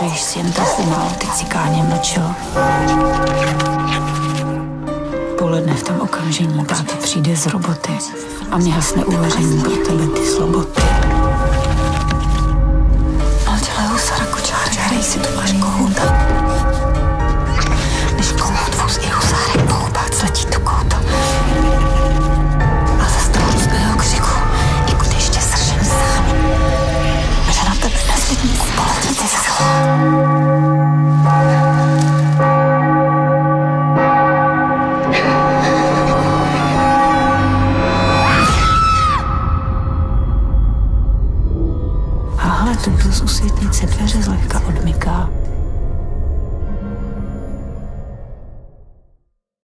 když si jen trochu málo ty cikáně mlčel. Poledne v tom okamžení táta přijde z roboty a mě hasne uvaření pro tebe ty sloboty. Ale dělej Sara Kočár, hrej si tu vaří.